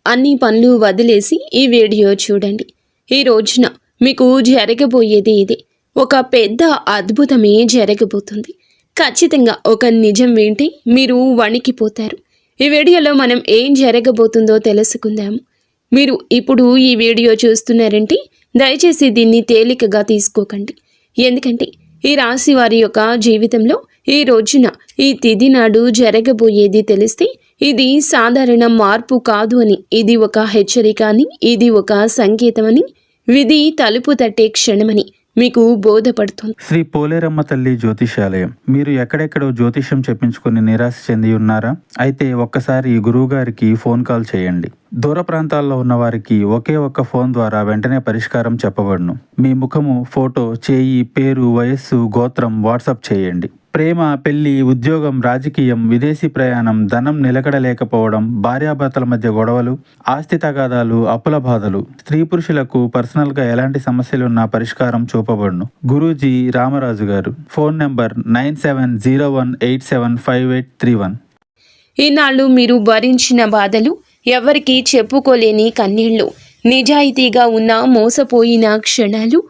అన్ని పనులు వదిలేసి ఈ వీడియో చూడండి. ఈ రోజున మీకు జరగబోయేది ఇదే. ఒక పెద్ద అద్భుతమే జరగబోతుంది. ఖచ్చితంగా ఒక నిజం వింటే మీరు వణికిపోతారు. ఈ వీడియోలో మనం ఏం జరగబోతుందో తెలుసుకుందాము. మీరు ఇప్పుడు ఈ వీడియో చూస్తున్నారంటే దయచేసి దీన్ని తేలికగా తీసుకోకండి. ఎందుకంటే ఈ రాశి వారి యొక్క జీవితంలో ఈ రోజున ఈ తిథి నాడు జరగబోయేది తెలిస్తే ఇది సాధారణ మార్పు కాదు అని, ఇది ఒక హెచ్చరిక అని, ఇది ఒక సంకేతమని, విధి తలుపు తట్టే క్షణమని మీకు బోధపడుతుంది. శ్రీ పోలేరమ్మ తల్లి జ్యోతిషాలయం. మీరు ఎక్కడెక్కడో జ్యోతిష్యం చెప్పించుకుని నిరాశ చెంది ఉన్నారా? అయితే ఒక్కసారి గురువు గారికి ఫోన్ కాల్ చేయండి. దూర ప్రాంతాల్లో ఉన్న వారికి ఒకే ఒక్క ఫోన్ ద్వారా వెంటనే పరిష్కారం చెప్పబడును. మీ ముఖము, ఫోటో, చేయి, పేరు, వయస్సు, గోత్రం వాట్సాప్ చేయండి. ప్రేమ, పెళ్లి, ఉద్యోగం, రాజకీయం, విదేశీ ప్రయాణం, ధనం నిలకడలేకపోవడం, భార్యాభర్తల మధ్య గొడవలు, ఆస్తి తగాదాలు, అప్పుల బాధలు, స్త్రీ పురుషులకు పర్సనల్గా ఎలాంటి సమస్యలున్నా పరిష్కారం చూపబడును. గురూజీ రామరాజు గారు. Phone number 9701875831. ఈనాళ్ళు మీరు భరించిన బాధలు, ఎవరికీ చెప్పుకోలేని కన్నీళ్లు, నిజాయితీగా ఉన్న మోసపోయిన క్షణాలు,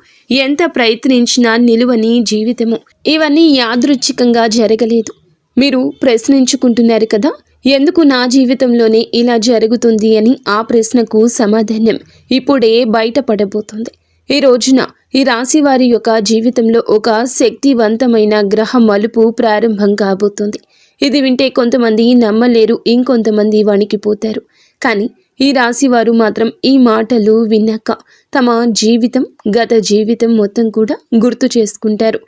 ఎంత ప్రయత్నించినా నిలువని జీవితము, ఇవన్నీ యాదృచ్ఛికంగా జరగలేదు. మీరు ప్రశ్నించుకుంటున్నారు కదా, ఎందుకు నా జీవితంలోనే ఇలా జరుగుతుంది అని. ఆ ప్రశ్నకు సమాధానం ఇప్పుడే బయటపడబోతుంది. ఈ రోజున ఈ రాశి వారి యొక్క జీవితంలో ఒక శక్తివంతమైన గ్రహ మలుపు ప్రారంభం కాబోతుంది. ఇది వింటే కొంతమంది నమ్మలేరు, ఇంకొంతమంది వణికిపోతారు. కానీ ఈ రాశి వారు మాత్రం ఈ మాటలు విన్నాక తమ జీవితం, గత జీవితం మొత్తం కూడా గుర్తు చేసుకుంటారు.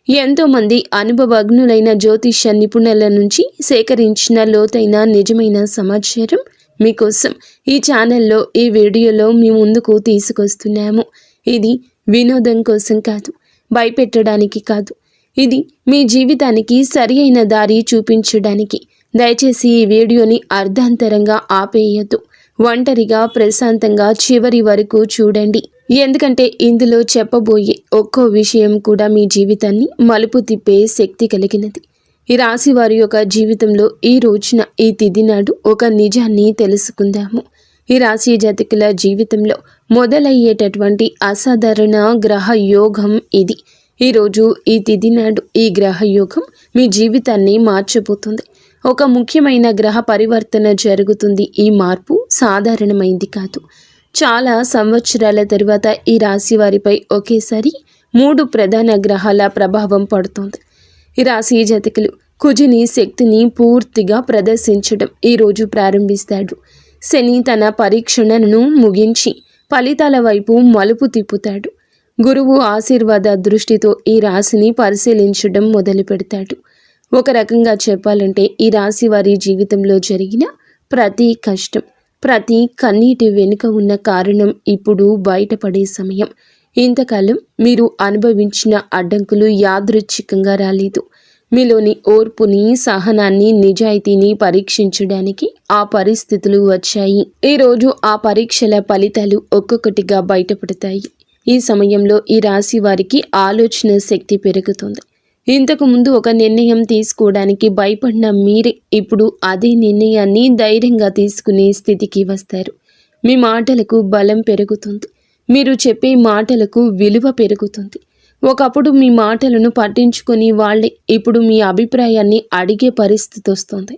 ఎంతోమంది అనుభవజ్ఞులైన జ్యోతిష నిపుణుల నుంచి సేకరించిన లోతైన నిజమైన సమాచారం మీకోసం ఈ ఛానల్లో, ఈ వీడియోలో మీ ముందుకు తీసుకొస్తున్నాము. ఇది వినోదం కోసం కాదు, భయపెట్టడానికి కాదు, ఇది మీ జీవితానికి సరి అయిన దారి చూపించడానికి. దయచేసి ఈ వీడియోని అర్ధాంతరంగా ఆపేయద్దు. ఒంటరిగా ప్రశాంతంగా చివరి వరకు చూడండి. ఎందుకంటే ఇందులో చెప్పబోయే ఒక్కో విషయం కూడా మీ జీవితాన్ని మలుపు తిప్పే శక్తి కలిగినది. ఈ రాశి వారి యొక్క జీవితంలో ఈ రోజున, ఈ తిథి నాడు ఒక నిజాన్ని తెలుసుకుందాము. ఈ రాశి జాతకుల జీవితంలో మొదలయ్యేటటువంటి అసాధారణ గ్రహ యోగం ఇది. ఈరోజు ఈ తిథి నాడు ఈ గ్రహ యోగం మీ జీవితాన్ని మార్చబోతుంది. ఒక ముఖ్యమైన గ్రహ పరివర్తన జరుగుతుంది. ఈ మార్పు సాధారణమైంది కాదు. చాలా సంవత్సరాల తరువాత ఈ రాశి వారిపై ఒకేసారి 3 ప్రధాన గ్రహాల ప్రభావం పడుతుంది. ఈ రాశి జాతకులు కుజుని శక్తిని పూర్తిగా ప్రదర్శించడం ఈరోజు ప్రారంభిస్తాడు. శని తన పరీక్షణను ముగించి ఫలితాల వైపు మలుపు తిప్పుతాడు. గురువు ఆశీర్వాద దృష్టితో ఈ రాశిని పరిశీలించడం మొదలు పెడతాడు. ఒక రకంగా చెప్పాలంటే ఈ రాశి వారి జీవితంలో జరిగిన ప్రతి కష్టం, ప్రతి కన్నీటి వెనుక ఉన్న కారణం ఇప్పుడు బయటపడే సమయం. ఇంతకాలం మీరు అనుభవించిన అడ్డంకులు యాదృచ్ఛికంగా రాలేదు. మీలోని ఓర్పుని, సహనాన్ని, నిజాయితీని పరీక్షించడానికి ఆ పరిస్థితులు వచ్చాయి. ఈరోజు ఆ పరీక్షల ఫలితాలు ఒక్కొక్కటిగా బయటపడతాయి. ఈ సమయంలో ఈ రాశి వారికి ఆలోచన శక్తి పెరుగుతుంది. ఇంతకు ముందు ఒక నిర్ణయం తీసుకోవడానికి భయపడిన మీరే ఇప్పుడు అదే నిర్ణయాన్ని ధైర్యంగా తీసుకునే స్థితికి వస్తారు. మీ మాటలకు బలం పెరుగుతుంది. మీరు చెప్పే మాటలకు విలువ పెరుగుతుంది. ఒకప్పుడు మీ మాటలను పట్టించుకొని వాళ్ళే ఇప్పుడు మీ అభిప్రాయాన్ని అడిగే పరిస్థితి వస్తుంది.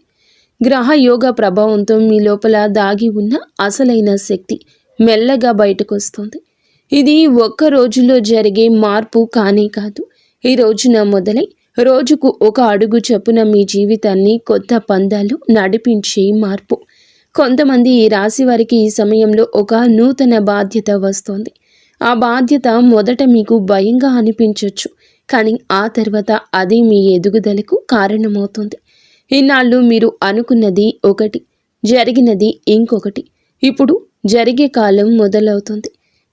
గ్రహ యోగ ప్రభావంతో మీ లోపల దాగి ఉన్న అసలైన శక్తి మెల్లగా బయటకు వస్తుంది. ఇది ఒక్క రోజులో జరిగే మార్పు కానే కాదు. ఈ రోజున మొదలై రోజుకు ఒక అడుగు చొప్పున మీ జీవితాన్ని కొత్త పందాలు నడిపించే మార్పు. కొంతమంది ఈ రాశి వారికి ఈ సమయంలో ఒక నూతన బాధ్యత వస్తుంది. ఆ బాధ్యత మొదట మీకు భయంగా అనిపించవచ్చు, కానీ ఆ తర్వాత అది మీ ఎదుగుదలకు కారణమవుతుంది. ఇన్నాళ్ళు మీరు అనుకున్నది ఒకటి, జరిగినది ఇంకొకటి. ఇప్పుడు జరిగే కాలం మొదలవుతుంది.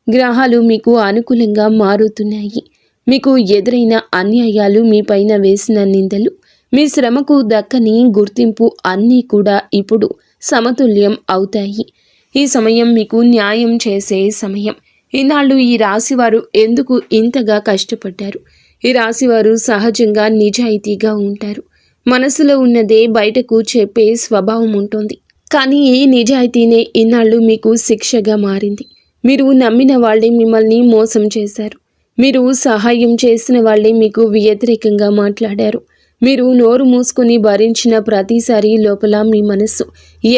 గ్రహాలు మీకు అనుకూలంగా మారుతున్నాయి. మీకు ఎదురైన అన్యాయాలు, మీ పైన వేసిన నిందలు, మీ శ్రమకు దక్కని గుర్తింపు అన్నీ కూడా ఇప్పుడు సమతుల్యం అవుతాయి. ఈ సమయం మీకు న్యాయం చేసే సమయం. ఈనాళ్ళు ఈ రాశివారు ఎందుకు ఇంతగా కష్టపడ్డారు? ఈ రాశివారు సహజంగా నిజాయితీగా ఉంటారు. మనసులో ఉన్నదే బయటకు చెప్పే స్వభావం ఉంటుంది. కానీ ఈ నిజాయితీనే ఇన్నాళ్ళు మీకు శిక్షగా మారింది. మీరు నమ్మిన వాళ్ళే మిమ్మల్ని మోసం చేశారు. మీరు సహాయం చేసిన వాళ్ళే మీకు వ్యతిరేకంగా మాట్లాడారు. మీరు నోరు మూసుకుని భరించిన ప్రతిసారి లోపల మీ మనస్సు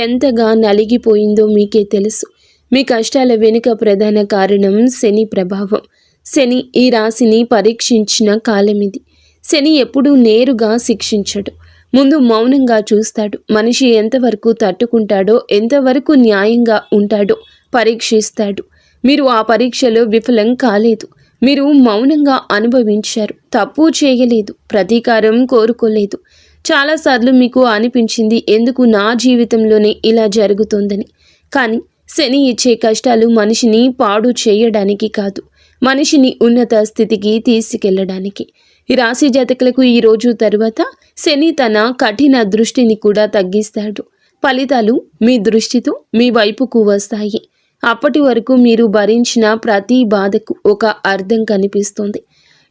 ఎంతగా నలిగిపోయిందో మీకే తెలుసు. మీ కష్టాల వెనుక ప్రధాన కారణం శని ప్రభావం. శని ఈ రాశిని పరీక్షించిన కాలమిది. శని ఎప్పుడూ నేరుగా శిక్షించడు. ముందు మౌనంగా చూస్తాడు. మనిషి ఎంతవరకు తట్టుకుంటాడో, ఎంతవరకు న్యాయంగా ఉంటాడో పరీక్షిస్తాడు. మీరు ఆ పరీక్షలో విఫలం కాలేదు. మీరు మౌనంగా అనుభవించారు. తప్పు చేయలేదు, ప్రతీకారం కోరుకోలేదు. చాలాసార్లు మీకు అనిపించింది, ఎందుకు నా జీవితంలోనే ఇలా జరుగుతోందని. కానీ శని ఇచ్చే కష్టాలు మనిషిని పాడు చేయడానికి కాదు, మనిషిని ఉన్నత స్థితికి తీసుకెళ్లడానికి. ఈ రాశి జాతకులకు ఈ రోజు తరువాత శని తన కఠిన దృష్టిని కూడా తగ్గిస్తాడు. ఫలితాలు మీ దృష్టితో మీ వైపుకు వస్తాయి. అప్పటి వరకు మీరు భరించిన ప్రతి బాధకు ఒక అర్థం కనిపిస్తుంది.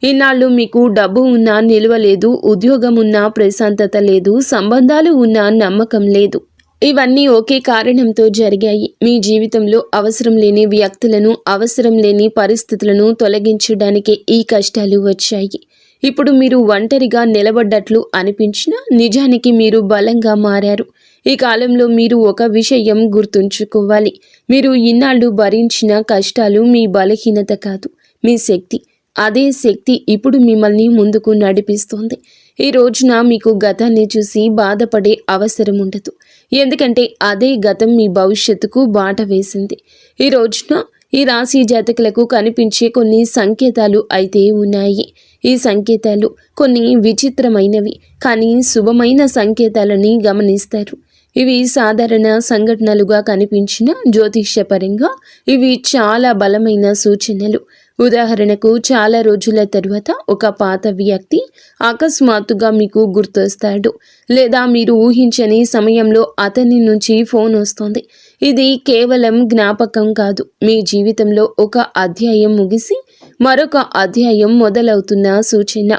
ఇన్నాళ్ళు మీకు డబ్బు ఉన్నా నిలువ లేదు, ఉద్యోగం ఉన్నా ప్రశాంతత లేదు, సంబంధాలు ఉన్నా నమ్మకం లేదు. ఇవన్నీ ఒకే కారణంతో జరిగాయి. మీ జీవితంలో అవసరం లేని వ్యక్తులను, అవసరం లేని పరిస్థితులను తొలగించడానికే ఈ కష్టాలు వచ్చాయి. ఇప్పుడు మీరు ఒంటరిగా నిలబడ్డట్లు అనిపించినా నిజానికి మీరు బలంగా మారారు. ఈ కాలంలో మీరు ఒక విషయం గుర్తుంచుకోవాలి. మీరు ఇన్నాళ్ళు భరించిన కష్టాలు మీ బలహీనత కాదు, మీ శక్తి. అదే శక్తి ఇప్పుడు మిమ్మల్ని ముందుకు నడిపిస్తోంది. ఈ రోజున మీకు గతాన్ని చూసి బాధపడే అవసరం ఉండదు. ఎందుకంటే అదే గతం మీ భవిష్యత్తుకు బాట వేసింది. ఈ రోజున ఈ రాశి జాతకులకు కనిపించే కొన్ని సంకేతాలు అయితే ఉన్నాయి. ఈ సంకేతాలు కొన్ని విచిత్రమైనవి, కానీ శుభమైన సంకేతాలని గమనిస్తారు. ఇవి సాధారణ సంఘటనలుగా కనిపించిన జ్యోతిష్యపరంగా ఇవి చాలా బలమైన సూచనలు. ఉదాహరణకు, చాలా రోజుల తరువాత ఒక పాత వ్యక్తి అకస్మాత్తుగా మీకు గుర్తొస్తాడు, లేదా మీరు ఊహించని సమయంలో అతని నుంచి ఫోన్ వస్తుంది. ఇది కేవలం జ్ఞాపకం కాదు, మీ జీవితంలో ఒక అధ్యాయం ముగిసి మరొక అధ్యాయం మొదలవుతున్న సూచన.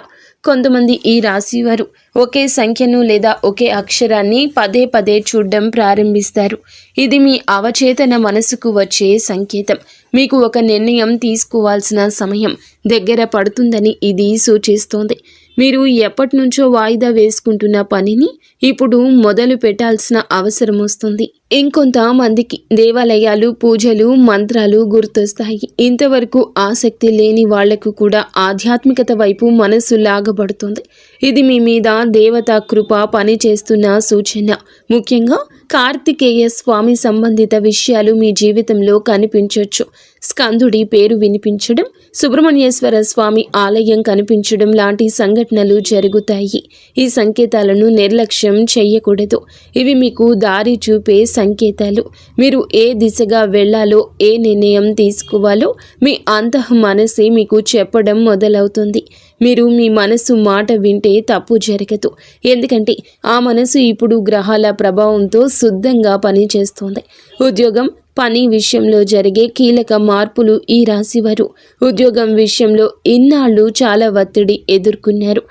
కొంతమంది ఈ రాశివారు ఒకే సంఖ్యను లేదా ఒకే అక్షరాన్ని పదే పదే చూడడం ప్రారంభిస్తారు. ఇది మీ అవచేతన మనసుకు వచ్చే సంకేతం. మీకు ఒక నిర్ణయం తీసుకోవాల్సిన సమయం దగ్గర పడుతుందని ఇది సూచిస్తోంది. మీరు ఎప్పటి నుంచో వాయిదా వేసుకుంటున్న పనిని ఇప్పుడు మొదలు పెట్టాల్సిన అవసరం వస్తుంది. ఇంకొంతమందికి దేవాలయాలు, పూజలు, మంత్రాలు గుర్తొస్తాయి. ఇంతవరకు ఆసక్తి లేని వాళ్లకు కూడా ఆధ్యాత్మికత వైపు మనసు లాగబడుతుంది. ఇది మీ మీద దేవతా కృప పనిచేస్తున్న సూచన. ముఖ్యంగా కార్తికేయ స్వామి సంబంధిత విషయాలు మీ జీవితంలో కనిపించవచ్చు. స్కందుడి పేరు వినిపించడం, సుబ్రహ్మణ్యేశ్వర స్వామి ఆలయం కనిపించడం లాంటి సంఘటనలు జరుగుతాయి. ఈ సంకేతాలను నిర్లక్ష్యం చేయకూడదు. ఇవి మీకు దారి చూపే సంకేతాలు. మీరు ఏ దిశగా వెళ్ళాలో, ఏ నిర్ణయం తీసుకోవాలో మీ అంతః మనసే మీకు చెప్పడం మొదలవుతుంది. మీరు మీ మనసు మాట వింటే తప్పు జరగదు. ఎందుకంటే ఆ మనసు ఇప్పుడు గ్రహాల ప్రభావంతో శుద్ధంగా పనిచేస్తుంది. ఉద్యోగం, పని విషయంలో జరిగే కీలక మార్పులు. ఈ రాశివారు ఉద్యోగం విషయంలో ఇన్నాళ్ళు చాలా ఒత్తిడి ఎదుర్కొన్నారు.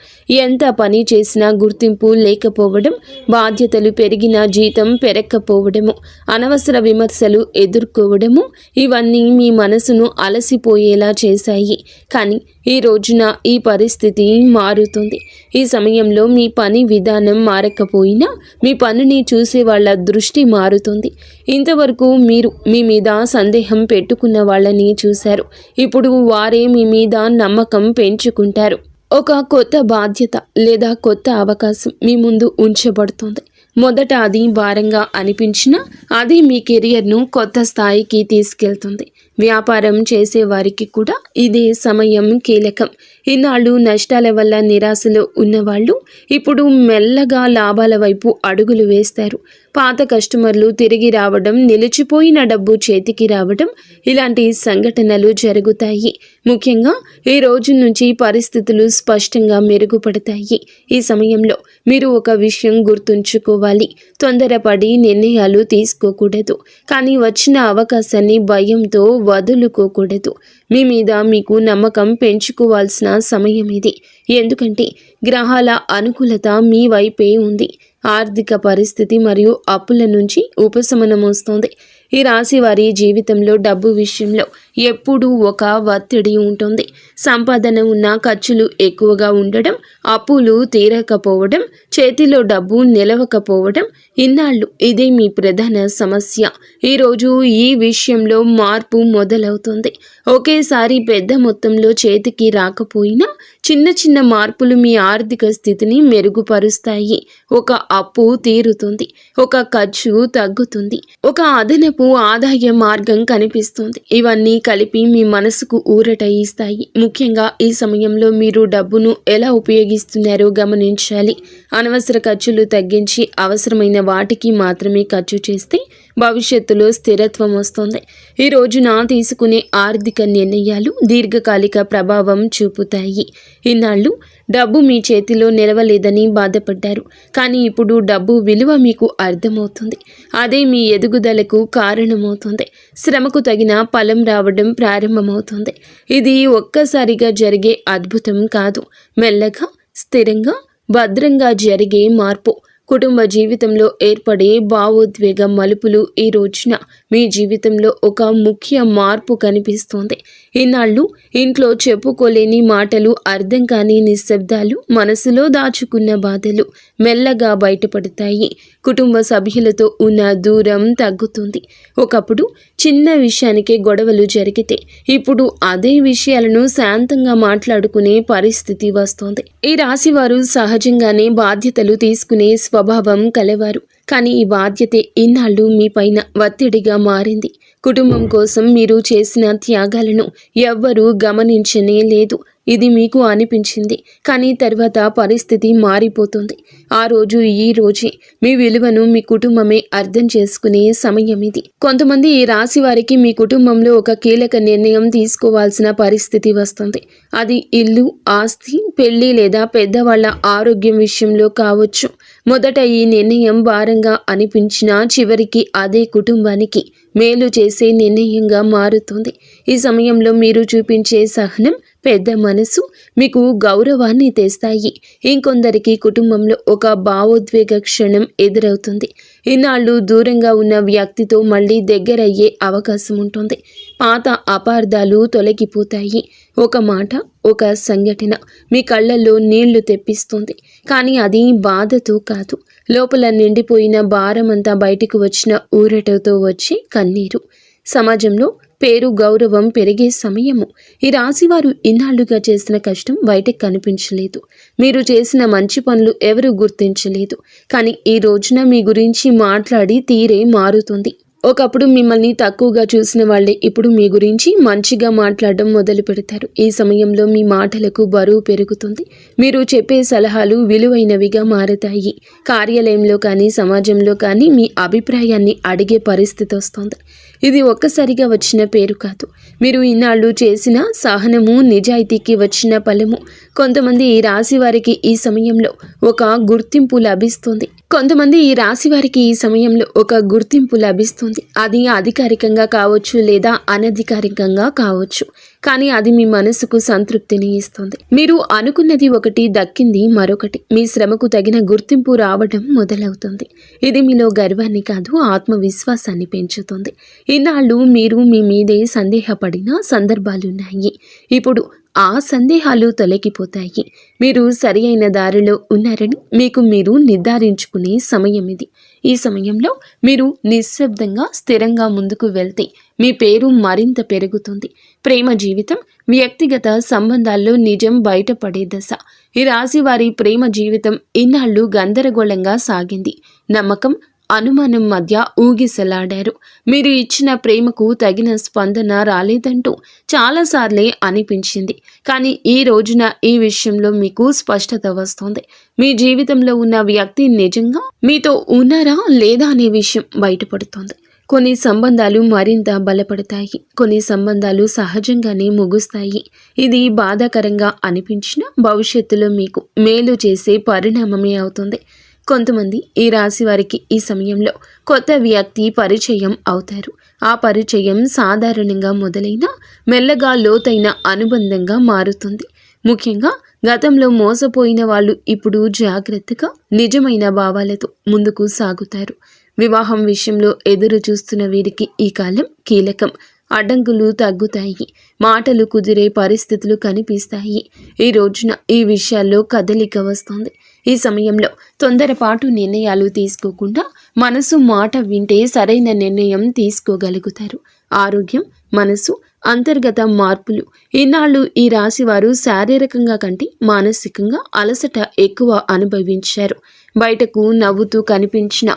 ఎంత పని చేసినా గుర్తింపు లేకపోవడం, బాధ్యతలు పెరిగినా జీతం పెరగకపోవడము, అనవసర విమర్శలు ఎదుర్కోవడము, ఇవన్నీ మీ మనసును అలసిపోయేలా చేశాయి. కానీ ఈ రోజున ఈ పరిస్థితి మారుతుంది. ఈ సమయంలో మీ పని విధానం మారకపోయినా మీ పనిని చూసే వాళ్ళ దృష్టి మారుతుంది. ఇంతవరకు మీరు మీ మీద సందేహం పెట్టుకున్న వాళ్ళని చూశారు. ఇప్పుడు వారే మీ మీద నమ్మకం పెంచుకుంటారు. ఒక కొత్త బాధ్యత లేదా కొత్త అవకాశం మీ ముందు ఉంచబడుతుంది. మొదట అది భారంగా అనిపించినా అది మీ కెరియర్ను కొత్త స్థాయికి తీసుకెళ్తుంది. వ్యాపారం చేసే వారికి కూడా ఇదే సమయం కీలకం. ఇన్నాళ్ళు నష్టాల వల్ల నిరాశలో ఉన్నవాళ్ళు ఇప్పుడు మెల్లగా లాభాల వైపు అడుగులు వేస్తారు. పాత కస్టమర్లు తిరిగి రావడం, నిలిచిపోయిన డబ్బు చేతికి రావడం, ఇలాంటి సంఘటనలు జరుగుతాయి. ముఖ్యంగా ఈ రోజు నుంచి పరిస్థితులు స్పష్టంగా మెరుగుపడతాయి. ఈ సమయంలో మీరు ఒక విషయం గుర్తుంచుకోవాలి. తొందరపడి నిర్ణయాలు తీసుకోకూడదు. కానీ వచ్చిన అవకాశాన్ని భయంతో వదులుకోకూడదు. మీ మీద మీకు నమ్మకం పెంచుకోవాల్సిన సమయం ఇది. ఎందుకంటే గ్రహాల అనుకూలత మీ వైపే ఉంది. ఆర్థిక పరిస్థితి మరియు అప్పుల నుంచి ఉపశమనం వస్తుంది. ఈ రాశి వారి జీవితంలో డబ్బు విషయంలో ఎప్పుడూ ఒక ఒత్తిడి ఉంటుంది. సంపాదన ఉన్న ఖర్చులు ఎక్కువగా ఉండడం, అప్పులు తీరకపోవడం, చేతిలో డబ్బు నిలవకపోవడం ఇన్నాళ్ళు ఇదే మీ ప్రధాన సమస్య. ఈరోజు ఈ విషయంలో మార్పు మొదలవుతుంది. ఒకేసారి పెద్ద మొత్తంలో చేతికి రాకపోయినా చిన్న చిన్న మార్పులు మీ ఆర్థిక స్థితిని మెరుగుపరుస్తాయి. ఒక అప్పు తీరుతుంది, ఒక ఖర్చు తగ్గుతుంది, ఒక అదనపు ఆదాయ మార్గం కనిపిస్తుంది. ఇవన్నీ కలిపి మీ మనసుకు ఊరట ఇస్తాయి. ముఖ్యంగా ఈ సమయంలో మీరు డబ్బును ఎలా ఉపయోగిస్తున్నారో గమనించాలి. అనవసర ఖర్చులు తగ్గించి అవసరమైన వాటికి మాత్రమే ఖర్చు చేస్తే భవిష్యత్తులో స్థిరత్వం వస్తుంది. ఈ రోజున తీసుకునే ఆర్థిక నిర్ణయాలు దీర్ఘకాలిక ప్రభావం చూపుతాయి. ఇన్నాళ్ళు డబ్బు మీ చేతిలో నిలవలేదని బాధపడ్డారు, కానీ ఇప్పుడు డబ్బు విలువ మీకు అర్థమవుతుంది. అదే మీ ఎదుగుదలకు కారణమవుతుంది. శ్రమకు తగిన ఫలం రావడం ప్రారంభమవుతుంది. ఇది ఒక్కసారిగా జరిగే అద్భుతం కాదు, మెల్లగా స్థిరంగా భద్రంగా జరిగే మార్పు. కుటుంబ జీవితంలో ఏర్పడే భావోద్వేగ మలుపులు ఈ రోజున మీ జీవితంలో ఒక ముఖ్య మార్పు కనిపిస్తోంది. ఇన్నాళ్ళు ఇంట్లో చెప్పుకోలేని మాటలు, అర్థం కాని నిశ్శబ్దాలు, మనసులో దాచుకున్న బాధలు మెల్లగా బయటపడతాయి. కుటుంబ సభ్యులతో ఉన్న దూరం తగ్గుతుంది. ఒకప్పుడు చిన్న విషయానికే గొడవలు జరిగితే ఇప్పుడు అదే విషయాలను శాంతంగా మాట్లాడుకునే పరిస్థితి వస్తోంది. ఈ రాశి వారు సహజంగానే బాధ్యతలు తీసుకునే స్వభావం కలవారు, కానీ ఈ బాధ్యతే ఇన్నాళ్ళు మీ పైన ఒత్తిడిగా మారింది. కుటుంబం కోసం మీరు చేసిన త్యాగాలను ఎవ్వరూ గమనించనే లేదు. ఇది మీకు అనిపించింది, కానీ తర్వాత పరిస్థితి మారిపోతుంది. ఆ రోజు ఈ రోజే మీ విలువను మీ కుటుంబమే అర్థం చేసుకునే సమయం ఇది. కొంతమంది ఈ రాశి వారికి మీ కుటుంబంలో ఒక కీలక నిర్ణయం తీసుకోవాల్సిన పరిస్థితి వస్తుంది. అది ఇల్లు, ఆస్తి, పెళ్లి లేదా పెద్దవాళ్ల ఆరోగ్యం విషయంలో కావచ్చు. మొదట ఈ నిర్ణయం భారంగా అనిపించినా చివరికి అదే కుటుంబానికి మేలు చేసే నిర్ణయంగా మారుతుంది. ఈ సమయంలో మీరు చూపించే సహనం, పెద్ద మనసు మీకు గౌరవాన్ని తెస్తాయి. ఇంకొందరికి కుటుంబంలో ఒక భావోద్వేగ క్షణం ఎదురవుతుంది. ఇన్నాళ్ళు దూరంగా ఉన్న వ్యక్తితో మళ్ళీ దగ్గరయ్యే అవకాశం ఉంటుంది. పాత అపార్థాలు తొలగిపోతాయి. ఒక మాట, ఒక సంఘటన మీ కళ్ళల్లో నీళ్లు తెప్పిస్తుంది, కానీ అది బాధతో కాదు, లోపల నిండిపోయిన భారమంతా బయటికి వచ్చిన ఊరటతో వచ్చి కన్నీరు. సమాజంలో పేరు, గౌరవం పెరిగే సమయము. ఈ రాశివారు ఇన్నాళ్లుగా చేసిన కష్టం బయటకు కనిపించలేదు. మీరు చేసిన మంచి పనులు ఎవరు గుర్తించలేదు, కానీ ఈ రోజున మీ గురించి మాట్లాడి తీరే మారుతుంది. ఒకప్పుడు మిమ్మల్ని తక్కువగా చూసిన వాళ్ళే ఇప్పుడు మీ గురించి మంచిగా మాట్లాడడం మొదలు పెడతారు. ఈ సమయంలో మీ మాటలకు బరువు పెరుగుతుంది. మీరు చెప్పే సలహాలు విలువైనవిగా మారతాయి. కార్యాలయంలో కానీ సమాజంలో కానీ మీ అభిప్రాయాన్ని అడిగే పరిస్థితి వస్తుంది. ఇది ఒక్కసారిగా వచ్చిన పేరు కాదు, మీరు ఇన్నాళ్ళు చేసిన సహనము, నిజాయితీకి వచ్చిన ఫలము. కొంతమంది ఈ రాశి వారికి ఈ సమయంలో ఒక గుర్తింపు లభిస్తుంది. అది అధికారికంగా కావచ్చు లేదా అనధికారికంగా కావచ్చు, కానీ అది మీ మనసుకు సంతృప్తిని ఇస్తుంది. మీరు అనుకున్నది ఒకటి, దక్కింది మరొకటి. మీ శ్రమకు తగిన గుర్తింపు రావడం మొదలవుతుంది. ఇది మీలో గర్వాన్ని కాదు, ఆత్మవిశ్వాసాన్ని పెంచుతుంది. ఇన్నాళ్ళు మీరు మీ మీదే సందేహపడిన సందర్భాలున్నాయి. ఇప్పుడు ఆ సందేహాలు తొలగిపోతాయి. మీరు సరి అయిన దారిలో ఉన్నారని మీకు మీరు నిర్ధారించుకునే సమయం ఇది. ఈ సమయంలో మీరు నిశ్శబ్దంగా స్థిరంగా ముందుకు వెళ్తే మీ పేరు మరింత పెరుగుతుంది. ప్రేమ జీవితం, వ్యక్తిగత సంబంధాల్లో నిజం బయటపడే దశ. ఈ రాశి వారి ప్రేమ జీవితం ఇన్నాళ్ళు గందరగోళంగా సాగింది. నమ్మకం, అనుమానం మధ్య ఊగిసలాడారు. మీరు ఇచ్చిన ప్రేమకు తగిన స్పందన రాలేదంటూ చాలాసార్లే అనిపించింది, కానీ ఈ రోజున ఈ విషయంలో మీకు స్పష్టత వస్తుంది. మీ జీవితంలో ఉన్న వ్యక్తి నిజంగా మీతో ఉన్నారా లేదా అనే విషయం బయటపడుతోంది. కొన్ని సంబంధాలు మరింత బలపడతాయి, కొన్ని సంబంధాలు సహజంగానే ముగుస్తాయి. ఇది బాధాకరంగా అనిపించినా భవిష్యత్తులో మీకు మేలు చేసే పరిణామమే అవుతుంది. కొంతమంది ఈ రాశి వారికి ఈ సమయంలో కొత్త వ్యక్తి పరిచయం అవుతారు. ఆ పరిచయం సాధారణంగా మొదలైన మెల్లగా లోతైన అనుబంధంగా మారుతుంది. ముఖ్యంగా గతంలో మోసపోయిన వాళ్ళు ఇప్పుడు జాగ్రత్తగా నిజమైన భావాలతో ముందుకు సాగుతారు. వివాహం విషయంలో ఎదురు చూస్తున్న వీరికి ఈ కాలం కీలకం. అడ్డంకులు తగ్గుతాయి, మాటలు కుదిరే పరిస్థితులు కనిపిస్తాయి. ఈ రోజున ఈ విషయాల్లో కదలిక వస్తుంది. ఈ సమయంలో తొందరపాటు నిర్ణయాలు తీసుకోకుండా మనసు మాట వింటే సరైన నిర్ణయం తీసుకోగలుగుతారు. ఆరోగ్యం, మనసు, అంతర్గత మార్పులు. ఈనాళ్ళు ఈ రాశి వారు శారీరకంగా కంటే మానసికంగా అలసట ఎక్కువ అనుభవించారు. బయటకు నవ్వుతూ కనిపించిన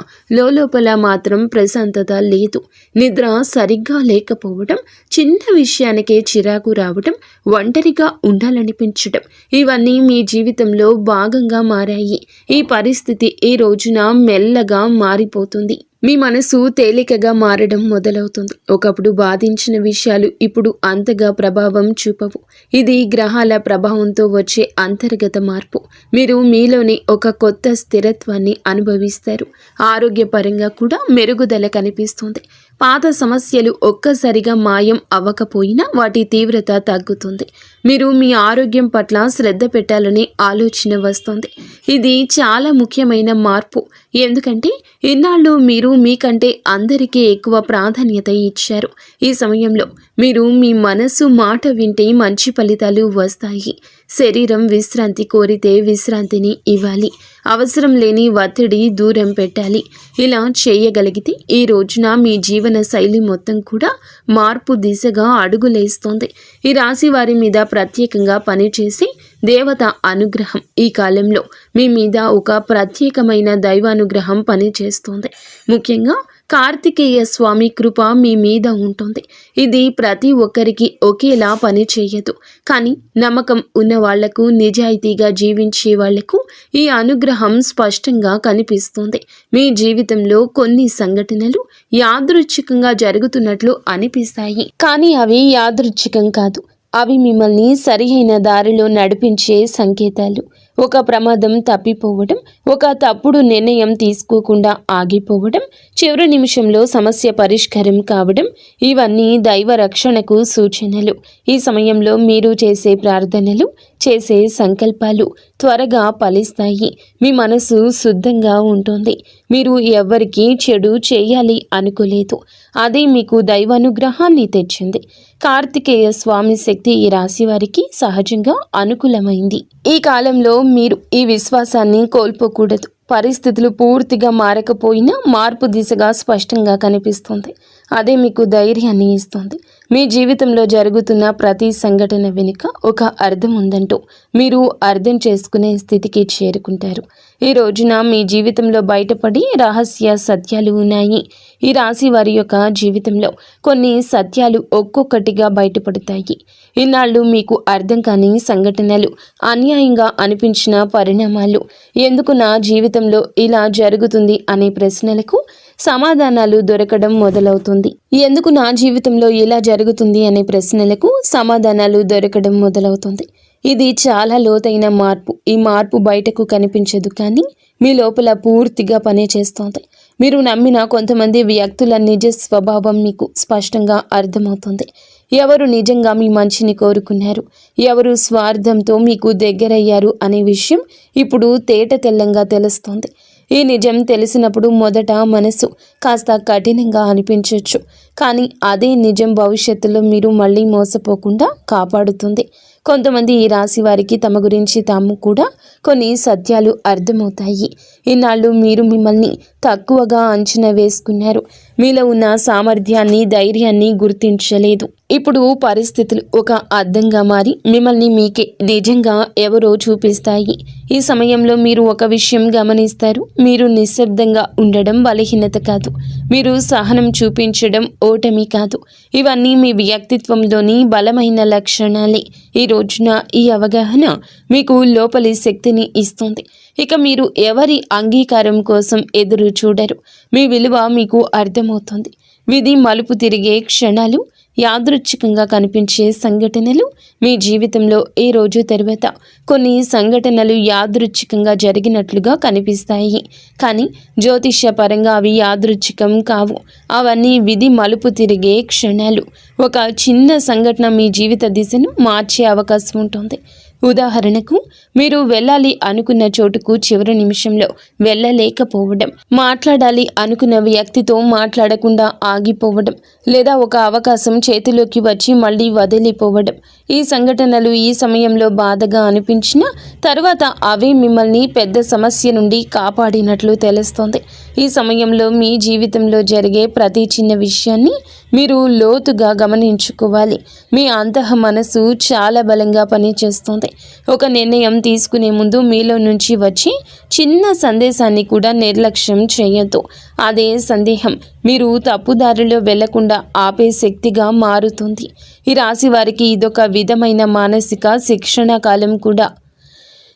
లోపల మాత్రం ప్రశాంతత లేదు. నిద్ర సరిగ్గా లేకపోవడం, చిన్న విషయానికే చిరాకు రావడం, ఒంటరిగా ఉండాలనిపించడం, ఇవన్నీ మీ జీవితంలో భాగంగా మారాయి. ఈ పరిస్థితి ఈ రోజున మెల్లగా మారిపోతుంది. మీ మనసు తేలికగా మారడం మొదలవుతుంది. ఒకప్పుడు బాధించిన విషయాలు ఇప్పుడు అంతగా ప్రభావం చూపవు. ఇది గ్రహాల ప్రభావంతో వచ్చే అంతర్గత మార్పు. మీరు మీలోని ఒక కొత్త స్థిరత్వాన్ని అనుభవిస్తారు. ఆరోగ్యపరంగా కూడా మెరుగుదల కనిపిస్తుంది. పాత సమస్యలు ఒక్కసారిగా మాయం అవ్వకపోయినా వాటి తీవ్రత తగ్గుతుంది. మీరు మీ ఆరోగ్యం పట్ల శ్రద్ధ పెట్టాలనే ఆలోచన వస్తుంది. ఇది చాలా ముఖ్యమైన మార్పు. ఎందుకంటే ఇన్నాళ్ళు మీరు మీకంటే అందరికీ ఎక్కువ ప్రాధాన్యత ఇచ్చారు. ఈ సమయంలో మీరు మీ మనసు మాట వింటే మంచి ఫలితాలు వస్తాయి. శరీరం విశ్రాంతి కోరితే విశ్రాంతిని ఇవ్వాలి. అవసరం లేని ఒత్తిడి దూరం పెట్టాలి. ఇలా చేయగలిగితే ఈ రోజున మీ జీవన శైలి మొత్తం కూడా మార్పు దిశగా అడుగులేస్తోంది. ఈ రాశి వారి మీద ప్రత్యేకంగా పనిచేసి దేవత అనుగ్రహం ఈ కాలంలో మీ మీద ఒక ప్రత్యేకమైన దైవానుగ్రహం పనిచేస్తోంది. ముఖ్యంగా కార్తికేయ స్వామి కృప మీ మీద ఉంటుంది. ఇది ప్రతి ఒక్కరికి ఒకేలా పని చేయదు. కానీ నమ్మకం ఉన్న వాళ్లకు, నిజాయితీగా జీవించే వాళ్లకు ఈ అనుగ్రహం స్పష్టంగా కనిపిస్తుంది. మీ జీవితంలో కొన్ని సంఘటనలు యాదృచ్ఛికంగా జరుగుతున్నట్లు అనిపిస్తాయి. కానీ అవి యాదృచ్ఛికం కాదు. అవి మిమ్మల్ని సరియైన దారిలో నడిపించే సంకేతాలు. ఒక ప్రమాదం తప్పిపోవడం, ఒక తప్పుడు నిర్ణయం తీసుకోకుండా ఆగిపోవడం, చివరి నిమిషంలో సమస్య పరిష్కారం కావడం, ఇవన్నీ దైవ రక్షణకు సూచనలు. ఈ సమయంలో మీరు చేసే ప్రార్థనలు, చేసే సంకల్పాలు త్వరగా ఫలిస్తాయి. మీ మనసు శుద్ధంగా ఉంటుంది. మీరు ఎవ్వరికీ చెడు చేయాలి అనుకోలేదు. అదే మీకు దైవానుగ్రహాన్ని తెచ్చింది. కార్తికేయ స్వామి శక్తి ఈ రాశి వారికి సహజంగా అనుకూలమైంది. ఈ కాలంలో మీరు ఈ విశ్వాసాన్ని కోల్పోకూడదు. పరిస్థితులు పూర్తిగా మారకపోయినా మార్పు దిశగా స్పష్టంగా కనిపిస్తుంది. అదే మీకు ధైర్యాన్ని ఇస్తుంది. మీ జీవితంలో జరుగుతున్న ప్రతి సంఘటన వెనుక ఒక అర్థం ఉందంటూ మీరు అర్థం చేసుకునే స్థితికి చేరుకుంటారు. ఈ రోజున మీ జీవితంలో బయటపడి రహస్య సత్యాలు ఉన్నాయి. ఈ రాశి వారి యొక్క జీవితంలో కొన్ని సత్యాలు ఒక్కొక్కటిగా బయటపడతాయి. ఇన్నాళ్ళు మీకు అర్థం కాని సంఘటనలు, అన్యాయంగా అనిపించిన పరిణామాలు, ఎందుకు నా జీవితంలో ఇలా జరుగుతుంది అనే ప్రశ్నలకు సమాధానాలు దొరకడం మొదలవుతుంది. ఎందుకు నా జీవితంలో ఇలా జరుగుతుంది అనే ప్రశ్నలకు సమాధానాలు దొరకడం మొదలవుతుంది. ఇది చాలా లోతైన మార్పు. ఈ మార్పు బయటకు కనిపించదు, కానీ మీ లోపల పూర్తిగా పనిచేస్తోంది. మీరు నమ్మిన కొంతమంది వ్యక్తుల నిజ స్వభావం మీకు స్పష్టంగా అర్థమవుతుంది. ఎవరు నిజంగా మీ మంచిని కోరుకున్నారు, ఎవరు స్వార్థంతో మీకు దగ్గరయ్యారు అనే విషయం ఇప్పుడు తేట తెల్లంగా తెలుస్తోంది. ఈ నిజం తెలిసినప్పుడు మొదట మనసు కాస్త కఠినంగా అనిపించవచ్చు, కానీ అదే నిజం భవిష్యత్తులో మీరు మళ్ళీ మోసపోకుండా కాపాడుతుంది. కొంతమంది ఈ రాశి వారికి తమ గురించి తాము కూడా కొన్ని సత్యాలు అర్థమవుతాయి. ఇన్నాళ్ళు మీరు మిమ్మల్ని తక్కువగా అంచనా వేసుకున్నారు. మీలో ఉన్న సామర్థ్యాన్ని, ధైర్యాన్ని గుర్తించలేదు. ఇప్పుడు పరిస్థితులు ఒక అద్దంగా మారి మిమ్మల్ని మీకే నిజంగా ఎవరో చూపిస్తాయి. ఈ సమయంలో మీరు ఒక విషయం గమనిస్తారు. మీరు నిశ్శబ్దంగా ఉండడం బలహీనత కాదు. మీరు సహనం చూపించడం ఓటమి కాదు. ఇవన్నీ మీ వ్యక్తిత్వంలోని బలమైన లక్షణాలే. ఈ రోజున ఈ అవగాహన మీకు లోపలి శక్తిని ఇస్తుంది. ఇక మీరు ఎవరి అంగీకారం కోసం ఎదురు చూడరు. మీ విలువ మీకు అర్థమవుతుంది. విధి మలుపు తిరిగే క్షణాలు, యాదృచ్ఛికంగా కనిపించే సంఘటనలు, మీ జీవితంలో ఈ రోజు తర్వాత కొన్ని సంఘటనలు యాదృచ్ఛికంగా జరిగినట్లుగా కనిపిస్తాయి. కానీ జ్యోతిష్య పరంగా అవి యాదృచ్ఛికం కావు. అవన్నీ విధి మలుపు తిరిగే క్షణాలు. ఒక చిన్న సంఘటన మీ జీవిత దిశను మార్చే అవకాశం ఉంటుంది. ఉదాహరణకు మీరు వెళ్ళాలి అనుకున్న చోటుకు చివరి నిమిషంలో వెళ్ళలేకపోవడం, మాట్లాడాలి అనుకున్న వ్యక్తితో మాట్లాడకుండా ఆగిపోవడం, లేదా ఒక అవకాశం చేతిలోకి వచ్చి మళ్ళీ వదిలిపోవడం. ఈ సంఘటనలు ఈ సమయంలో బాధగా అనిపించినా తర్వాత అవే మిమ్మల్ని పెద్ద సమస్య నుండి కాపాడినట్లు తెలుస్తోంది. ఈ సమయంలో మీ జీవితంలో జరిగే ప్రతి చిన్న విషయాన్ని మీరు లోతుగా గమనించుకోవాలి. మీ అంతః మనసు చాలా బలంగా పనిచేస్తుంది. ఒక నిర్ణయం తీసుకునే ముందు మీలో నుంచి వచ్చి చిన్న సందేశాన్ని కూడా నిర్లక్ష్యం చేయొద్దు. అదే సందేహం మీరు తప్పుదారిలో వెళ్లకుండా ఆపే శక్తిగా మారుతుంది. ఈ రాశి వారికి ఇదొక విధమైన మానసిక శిక్షణ కాలం కూడా.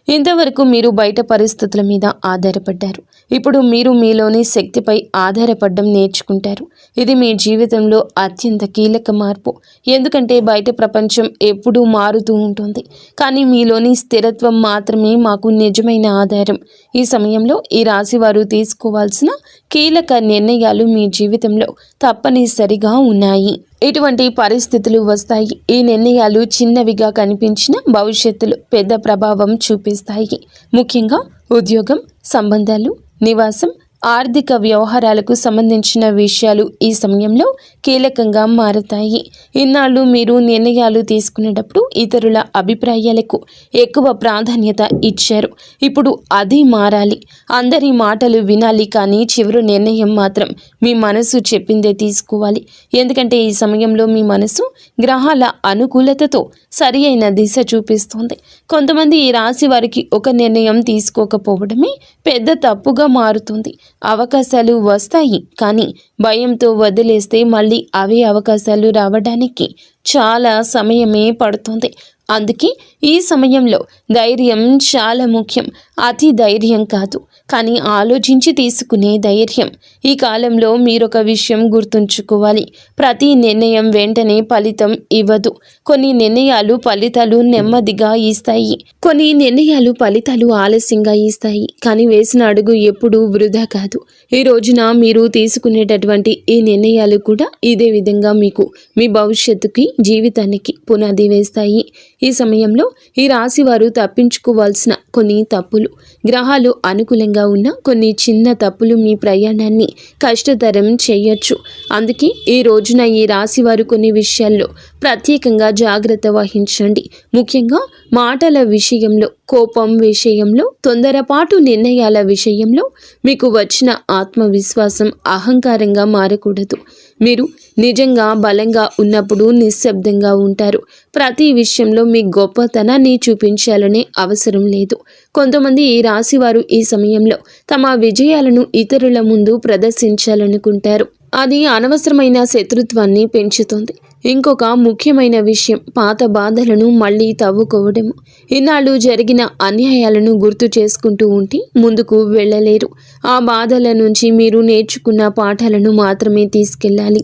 ఇంతవరకు మీరు బయట పరిస్థితుల మీద ఆధారపడ్డారు. ఇప్పుడు మీరు మీలోని శక్తిపై ఆధారపడడం నేర్చుకుంటారు. ఇది మీ జీవితంలో అత్యంత కీలక మార్పు. ఎందుకంటే బయట ప్రపంచం ఎప్పుడూ మారుతూ ఉంటుంది, కానీ మీలోని స్థిరత్వం మాత్రమే మాకు నిజమైన ఆధారం. ఈ సమయంలో ఈ రాశి వారు తీసుకోవాల్సిన కీలక నిర్ణయాలు మీ జీవితంలో తప్పనిసరిగా ఉన్నాయి. ఇటువంటి పరిస్థితులు వస్తాయి. ఈ నిర్ణయాలు చిన్నవిగా కనిపించిన భవిష్యత్తులో పెద్ద ప్రభావం చూపిస్తాయి. ముఖ్యంగా ఉద్యోగం, సంబంధాలు, నివాసం, ఆర్థిక వ్యవహారాలకు సంబంధించిన విషయాలు ఈ సమయంలో కీలకంగా మారతాయి. ఇన్నాళ్ళు మీరు నిర్ణయాలు తీసుకునేటప్పుడు ఇతరుల అభిప్రాయాలకు ఎక్కువ ప్రాధాన్యత ఇచ్చారు. ఇప్పుడు అది మారాలి. అందరి మాటలు వినాలి, కానీ చివరి నిర్ణయం మాత్రం మీ మనసు చెప్పిందే తీసుకోవాలి. ఎందుకంటే ఈ సమయంలో మీ మనసు గ్రహాల అనుకూలతతో సరి అయిన దిశ చూపిస్తుంది. కొంతమంది ఈ రాశి వారికి ఒక నిర్ణయం తీసుకోకపోవడమే పెద్ద తప్పుగా మారుతుంది. అవకాశాలు వస్తాయి, కానీ భయంతో వదిలేస్తే మళ్ళీ అవే అవకాశాలు రావడానికి చాలా సమయమే పడుతుంది. అందుకే ఈ సమయంలో ధైర్యం చాలా ముఖ్యం. అతి ధైర్యం కాదు, కానీ ఆలోచించి తీసుకునే ధైర్యం. ఈ కాలంలో మీరొక విషయం గుర్తుంచుకోవాలి. ప్రతి నిర్ణయం వెంటనే ఫలితం ఇవ్వదు. కొన్ని నిర్ణయాలు ఫలితాలు నెమ్మదిగా ఇస్తాయి, కొన్ని నిర్ణయాలు ఫలితాలు ఆలస్యంగా ఇస్తాయి. కానీ వేసిన అడుగు ఎప్పుడూ వృధా కాదు. ఈ రోజున మీరు తీసుకునేటటువంటి ఈ నిర్ణయాలు కూడా ఇదే విధంగా మీకు మీ భవిష్యత్తుకి, జీవితానికి పునాది వేస్తాయి. ఈ సమయంలో ఈ రాశి వారు తప్పించుకోవాల్సిన కొన్ని తప్పులు, గ్రహాలు అనుకూలంగా ఉన్న కొన్ని చిన్న తప్పులు మీ ప్రయాణాన్ని కష్టతరం చేయొచ్చు. అందుకే ఈ రోజున ఈ రాశి వారు కొన్ని విషయాల్లో ప్రత్యేకంగా జాగ్రత్త వహించండి. ముఖ్యంగా మాటల విషయంలో, కోపం విషయంలో, తొందరపాటు నిర్ణయాల విషయంలో మీకు వచ్చిన ఆత్మవిశ్వాసం అహంకారంగా మారకూడదు. మీరు నిజంగా బలంగా ఉన్నప్పుడు నిశ్శబ్దంగా ఉంటారు. ప్రతి విషయంలో మీ గొప్పతనాన్ని చూపించాలనే అవసరం లేదు. కొంతమంది ఈ రాశి వారు ఈ సమయంలో తమ విజయాలను ఇతరుల ముందు ప్రదర్శించాలనుకుంటారు. అది అనవసరమైన శత్రుత్వాన్ని పెంచుతుంది. ఇంకొక ముఖ్యమైన విషయం, పాత బాధలను మళ్ళీ తవ్వుకోవడము. ఇన్నాళ్ళు జరిగిన అన్యాయాలను గుర్తు చేసుకుంటూ ఉంటే ముందుకు వెళ్ళలేరు. ఆ బాధల నుంచి మీరు నేర్చుకున్న పాఠాలను మాత్రమే తీసుకెళ్ళాలి,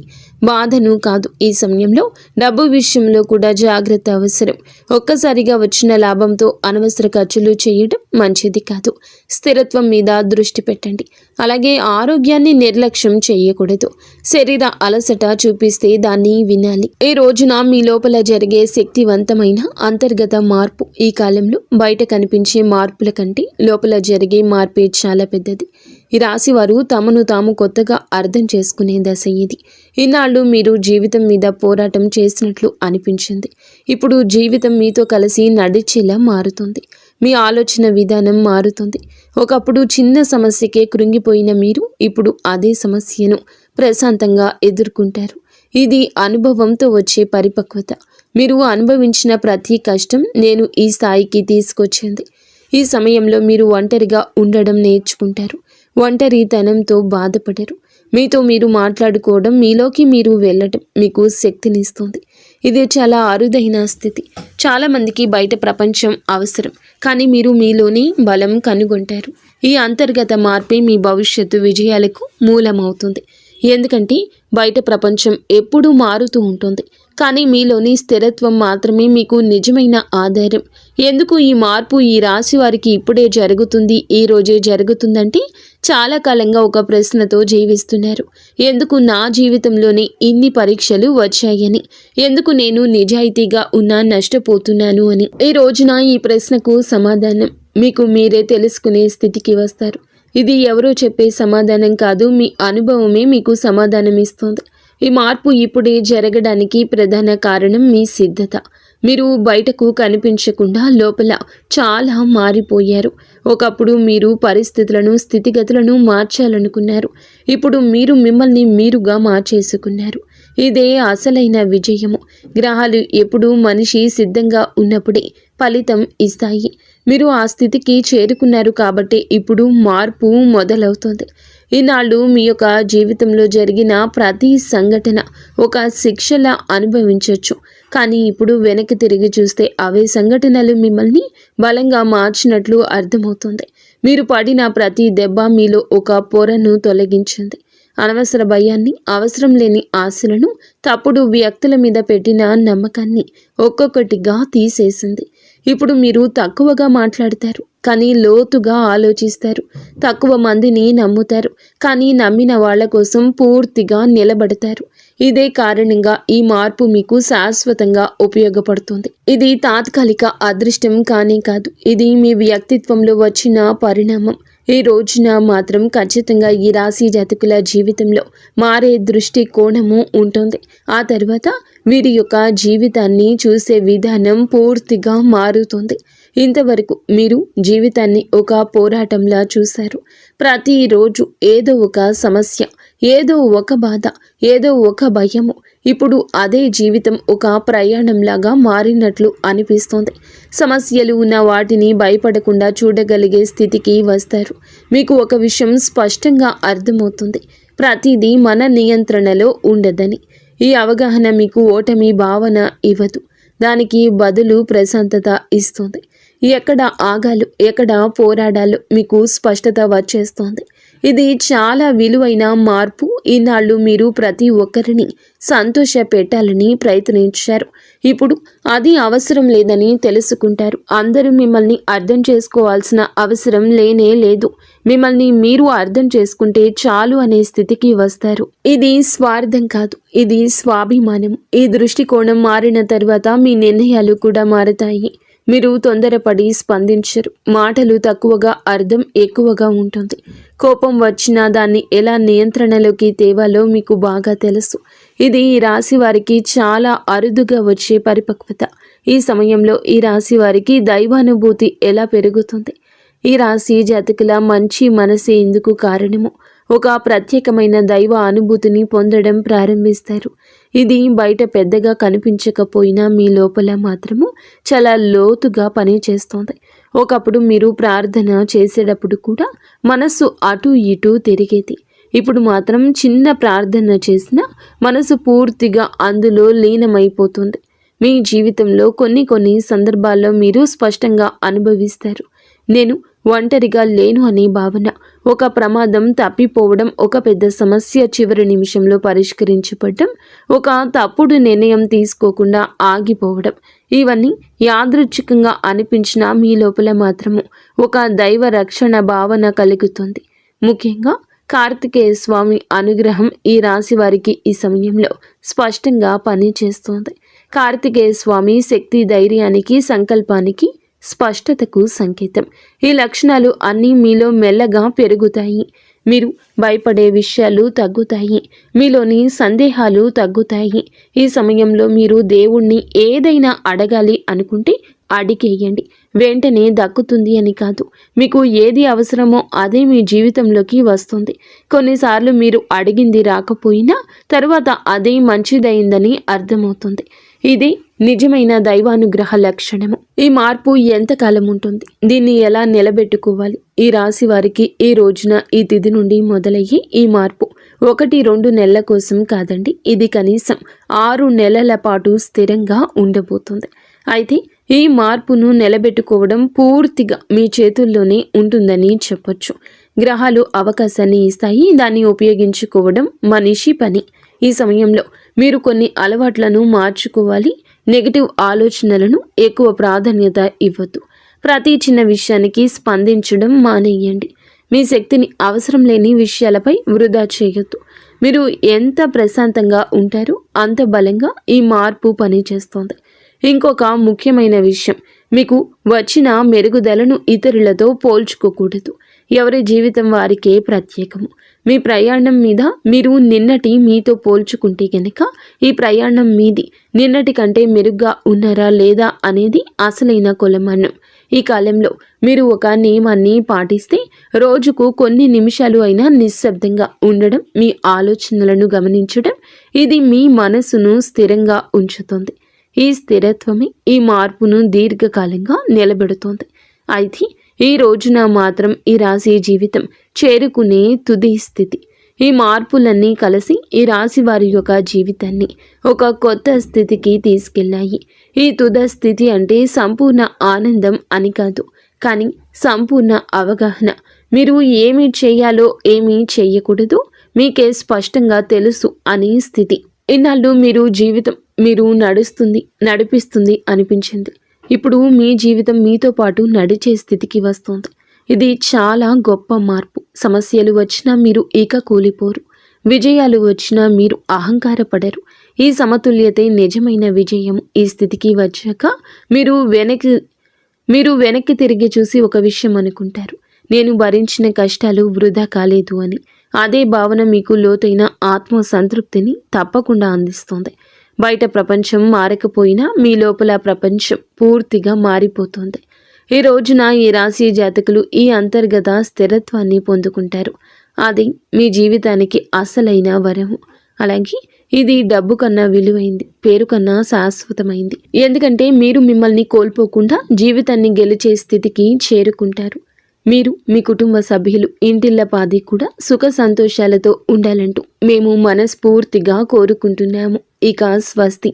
బాధను కాదు. ఈ సమయంలో డబ్బు విషయంలో కూడా జాగ్రత్త అవసరం. ఒక్కసారిగా వచ్చిన లాభంతో అనవసర ఖర్చులు చేయడం మంచిది కాదు. స్థిరత్వం మీద దృష్టి పెట్టండి. అలాగే ఆరోగ్యాన్ని నిర్లక్ష్యం చేయకూడదు. శరీర అలసట చూపిస్తే దాన్ని వినాలి. ఈ రోజున మీ లోపల జరిగే శక్తివంతమైన అంతర్గత మార్పు ఈ కాలంలో బయట కనిపించే మార్పుల కంటే లోపల జరిగే మార్పే చాలా పెద్దది. ఈ రాశి వారు తమను తాము కొత్తగా అర్థం చేసుకునే దశ ఇది. ఇన్నాళ్ళు మీరు జీవితం మీద పోరాటం చేసినట్లు అనిపించింది. ఇప్పుడు జీవితం మీతో కలిసి నడిచేలా మారుతుంది. మీ ఆలోచన విధానం మారుతుంది. ఒకప్పుడు చిన్న సమస్యకే కృంగిపోయిన మీరు ఇప్పుడు అదే సమస్యను ప్రశాంతంగా ఎదుర్కొంటారు. ఇది అనుభవంతో వచ్చే పరిపక్వత. మీరు అనుభవించిన ప్రతి కష్టం నేను ఈ స్థాయికి తీసుకొచ్చింది. ఈ సమయంలో మీరు ఒంటరిగా ఉండడం నేర్చుకుంటారు. ఒంటరితనంతో బాధపడరు. మీతో మీరు మాట్లాడుకోవడం, మీలోకి మీరు వెళ్ళడం మీకు శక్తినిస్తుంది. ఇది చాలా అరుదైన స్థితి. చాలామందికి బయట ప్రపంచం అవసరం, కానీ మీరు మీలోని బలం కనుగొంటారు. ఈ అంతర్గత మార్పే మీ భవిష్యత్తు విజయాలకు మూలమవుతుంది. ఎందుకంటే బయట ప్రపంచం ఎప్పుడూ మారుతూ ఉంటుంది, కానీ మీలోని స్థిరత్వం మాత్రమే మీకు నిజమైన ఆధారం. ఎందుకు ఈ మార్పు ఈ రాశి వారికి ఇప్పుడే జరుగుతుంది, ఈ రోజే జరుగుతుందంటే చాలా కాలంగా ఒక ప్రశ్నతో జీవిస్తున్నారు. ఎందుకు నా జీవితంలోనే ఇన్ని పరీక్షలు వచ్చాయని, ఎందుకు నేను నిజాయితీగా ఉన్నా నష్టపోతున్నాను అని. ఈ రోజున ఈ ప్రశ్నకు సమాధానం మీకు మీరే తెలుసుకునే స్థితికి వస్తారు. ఇది ఎవరో చెప్పే సమాధానం కాదు, మీ అనుభవమే మీకు సమాధానం ఇస్తుంది. ఈ మార్పు ఇప్పుడే జరగడానికి ప్రధాన కారణం మీ సిద్ధత. మీరు బయటకు కనిపించకుండా లోపల చాలా మారిపోయారు. ఒకప్పుడు మీరు పరిస్థితులను, స్థితిగతులను మార్చాలనుకున్నారు. ఇప్పుడు మీరు మిమ్మల్ని మీరుగా మార్చేసుకున్నారు. ఇదే అసలైన విజయము. గ్రహాలు ఎప్పుడు మనిషి సిద్ధంగా ఉన్నప్పుడే ఫలితం ఇస్తాయి. మీరు ఆ స్థితికి చేరుకున్నారు కాబట్టి ఇప్పుడు మార్పు మొదలవుతుంది. ఈనాళ్ళు మీ యొక్క జీవితంలో జరిగిన ప్రతి సంఘటన ఒక శిక్షలా అనుభవించవచ్చు. కానీ ఇప్పుడు వెనక్కి తిరిగి చూస్తే అవే సంఘటనలు మిమ్మల్ని బలంగా మార్చినట్లు అర్థమవుతుంది. మీరు పడిన ప్రతి దెబ్బ మీలో ఒక పొరను తొలగించింది. అనవసర భయాన్ని, అవసరం లేని ఆశలను, తప్పుడు వ్యక్తుల మీద పెట్టిన నమ్మకాన్ని ఒక్కొక్కటిగా తీసేసింది. ఇప్పుడు మీరు తక్కువగా మాట్లాడతారు, కానీ లోతుగా ఆలోచిస్తారు. తక్కువ మందిని నమ్ముతారు, కానీ నమ్మిన వాళ్ళ కోసం పూర్తిగా నిలబడతారు. ఇదే కారణంగా ఈ మార్పు మీకు శాశ్వతంగా ఉపయోగపడుతుంది. ఇది తాత్కాలిక అదృష్టం కానీ కాదు, ఇది మీ వ్యక్తిత్వంలో వచ్చిన పరిణామం. ఈ రోజున మాత్రం ఖచ్చితంగా ఈ రాశి జాతకుల జీవితంలో మారే దృష్టి కోణము ఉంటుంది. ఆ తర్వాత వీరి యొక్క జీవితాన్ని చూసే విధానం పూర్తిగా మారుతుంది. ఇంతవరకు మీరు జీవితాన్ని ఒక పోరాటంలా చూశారు. ప్రతిరోజు ఏదో ఒక సమస్య, ఏదో ఒక బాధ, ఏదో ఒక భయము. ఇప్పుడు అదే జీవితం ఒక ప్రయాణంలాగా మారినట్లు అనిపిస్తోంది. సమస్యలు ఉన్న వాటిని భయపడకుండా చూడగలిగే స్థితికి వస్తారు. మీకు ఒక విషయం స్పష్టంగా అర్థమవుతుంది, ప్రతిదీ మన నియంత్రణలో ఉండదని. ఈ అవగాహన మీకు ఓటమి భావన ఇవ్వదు, దానికి బదులు ప్రశాంతత ఇస్తుంది. ఎక్కడ ఆగాలో, ఎక్కడ పోరాడాలో మీకు స్పష్టత వచ్చేస్తోంది. ఇది చాలా విలువైన మార్పు. ఈనాళ్ళు మీరు ప్రతి ఒక్కరిని సంతోష పెట్టాలని ప్రయత్నించారు. ఇప్పుడు అది అవసరం లేదని తెలుసుకుంటారు. అందరూ మిమ్మల్ని అర్థం చేసుకోవాల్సిన అవసరం లేనే లేదు. మిమ్మల్ని మీరు అర్థం చేసుకుంటే చాలు అనే స్థితికి వస్తారు. ఇది స్వార్థం కాదు, ఇది స్వాభిమానం. ఈ దృష్టికోణం మారిన తర్వాత మీ నిర్ణయాలు కూడా మారతాయి. మీరు తొందరపడి స్పందించరు. మాటలు తక్కువగా, అర్థం ఎక్కువగా ఉంటుంది. కోపం వచ్చినా దాన్ని ఎలా నియంత్రణలోకి తేవాలో మీకు బాగా తెలుసు. ఇది ఈ రాశి వారికి చాలా అరుదుగా వచ్చే పరిపక్వత. ఈ సమయంలో ఈ రాశి వారికి దైవానుభూతి ఎలా పెరుగుతుంది. ఈ రాశి జాతకుల మంచి మనసే ఇందుకు కారణము. ఒక ప్రత్యేకమైన దైవ అనుభూతిని పొందడం ప్రారంభిస్తారు. ఇది బయట పెద్దగా కనిపించకపోయినా మీ లోపల మాత్రము చాలా లోతుగా పనిచేస్తోంది. ఒకప్పుడు మీరు ప్రార్థన చేసేటప్పుడు కూడా మనసు అటు ఇటు తిరిగేది. ఇప్పుడు మాత్రం చిన్న ప్రార్థన చేసినా మనసు పూర్తిగా అందులో లీనమైపోతుంది. మీ జీవితంలో కొన్ని సందర్భాల్లో మీరు స్పష్టంగా అనుభవిస్తారు. నేను ఒంటరిగా లేను అనే భావన, ఒక ప్రమాదం తప్పిపోవడం, ఒక పెద్ద సమస్య చివరి నిమిషంలో పరిష్కరించబడడం, ఒక తప్పుడు నిర్ణయం తీసుకోకుండా ఆగిపోవడం, ఇవన్నీ యాదృచ్ఛికంగా అనిపించినా మీ లోపల మాత్రము ఒక దైవ రక్షణ భావన కలుగుతుంది. ముఖ్యంగా కార్తికేయ స్వామి అనుగ్రహం ఈ రాశి వారికి ఈ సమయంలో స్పష్టంగా పనిచేస్తోంది. కార్తికేయ స్వామి శక్తి, ధైర్యానికి, సంకల్పానికి, స్పష్టతకు సంకేతం. ఈ లక్షణాలు అన్నీ మీలో మెల్లగా పెరుగుతాయి. మీరు భయపడే విషయాలు తగ్గుతాయి. మీలోని సందేహాలు తగ్గుతాయి. ఈ సమయంలో మీరు దేవుణ్ణి ఏదైనా అడగాలి అనుకుంటే అడిగేయండి. వెంటనే దక్కుతుంది అని కాదు, మీకు ఏది అవసరమో అదే మీ జీవితంలోకి వస్తుంది. కొన్నిసార్లు మీరు అడిగింది రాకపోయినా తర్వాత అదే మంచిదైందని అర్థమవుతుంది. ఇది నిజమైన దైవానుగ్రహ లక్షణము. ఈ మార్పు ఎంతకాలం ఉంటుంది, దీన్ని ఎలా నిలబెట్టుకోవాలి? ఈ రాశి వారికి ఈ రోజున, ఈ తిథి నుండి మొదలయ్యి ఈ మార్పు 1-2 నెలల కోసం కాదండి, ఇది కనీసం 6 నెలల పాటు స్థిరంగా ఉండబోతుంది. అయితే ఈ మార్పును నిలబెట్టుకోవడం పూర్తిగా మీ చేతుల్లోనే ఉంటుందని చెప్పొచ్చు. గ్రహాలు అవకాశాన్ని ఇస్తాయి, దాన్ని ఉపయోగించుకోవడం మనిషి పని. ఈ సమయంలో మీరు కొన్ని అలవాట్లను మార్చుకోవాలి. నెగిటివ్ ఆలోచనలను ఎక్కువ ప్రాధాన్యత ఇవ్వద్దు. ప్రతి చిన్న విషయానికి స్పందించడం మానేయండి. మీ శక్తిని అవసరం లేని విషయాలపై వృధా చేయొద్దు. మీరు ఎంత ప్రశాంతంగా ఉంటారో అంత బలంగా ఈ మార్పు పనిచేస్తోంది. ఇంకొక ముఖ్యమైన విషయం, మీకు వచ్చిన మెరుగుదలను ఇతరులతో పోల్చుకోకూడదు. ఎవరి జీవితం వారికే ప్రత్యేకము. మీ ప్రయాణం మీద మీరు నిన్నటి మీతో పోల్చుకుంటే కనుక ఈ ప్రయాణం మీది నిన్నటి కంటే మెరుగ్గా ఉన్నారా లేదా అనేది అసలైన కొలమానం. ఈ కాలంలో మీరు ఒక నియమాన్ని పాటిస్తే రోజుకు కొన్ని నిమిషాలు అయినా నిశ్శబ్దంగా ఉండడం, మీ ఆలోచనలను గమనించడం, ఇది మీ మనసును స్థిరంగా ఉంచుతుంది. ఈ స్థిరత్వమే ఈ మార్పును దీర్ఘకాలంగా నిలబెడుతోంది. అయితే ఈ రోజున మాత్రం ఈ రాశి జీవితం చేరుకునే తుది స్థితి. ఈ మార్పులన్నీ కలిసి ఈ రాశి వారి యొక్క జీవితాన్ని ఒక కొత్త స్థితికి తీసుకెళ్ళాయి. ఈ తుద స్థితి అంటే సంపూర్ణ ఆనందం అని కాదు, కానీ సంపూర్ణ అవగాహన. మీరు ఏమి చేయాలో ఏమీ చేయకూడదు మీకే స్పష్టంగా తెలుసు అనే స్థితి. ఇన్నాళ్ళు మీరు నడిపిస్తుంది అనిపించింది. ఇప్పుడు మీ జీవితం మీతో పాటు నడిచే స్థితికి వస్తుంది. ఇది చాలా గొప్ప మార్పు. సమస్యలు వచ్చినా మీరు ఇక కూలిపోరు. విజయాలు వచ్చినా మీరు అహంకారపడరు. ఈ సమతుల్యతే నిజమైన విజయం. ఈ స్థితికి వచ్చాక మీరు వెనక్కి తిరిగి చూసి ఒక విషయం అనుకుంటారు, నేను భరించిన కష్టాలు వృధా కాలేదు అని. అదే భావన మీకు లోతైన ఆత్మ సంతృప్తిని తప్పకుండా అందిస్తుంది. బయట ప్రపంచం మారకపోయినా మీ లోపల ప్రపంచం పూర్తిగా మారిపోతుంది. ఈ రోజున ఈ రాశి జాతకులు ఈ అంతర్గత స్థిరత్వాన్ని పొందుకుంటారు. అది మీ జీవితానికి అసలైన వరము. అలాగే ఇది డబ్బు కన్నా విలువైంది, పేరు కన్నా శాశ్వతమైంది. ఎందుకంటే మీరు మిమ్మల్ని కోల్పోకుండా జీవితాన్ని గెలిచే స్థితికి చేరుకుంటారు. మీరు, మీ కుటుంబ సభ్యులు, ఇంటిల్లపాది కూడా సుఖ సంతోషాలతో ఉండాలంటూ మేము మనస్ఫూర్తిగా కోరుకుంటున్నాము. ఇక స్వస్తి.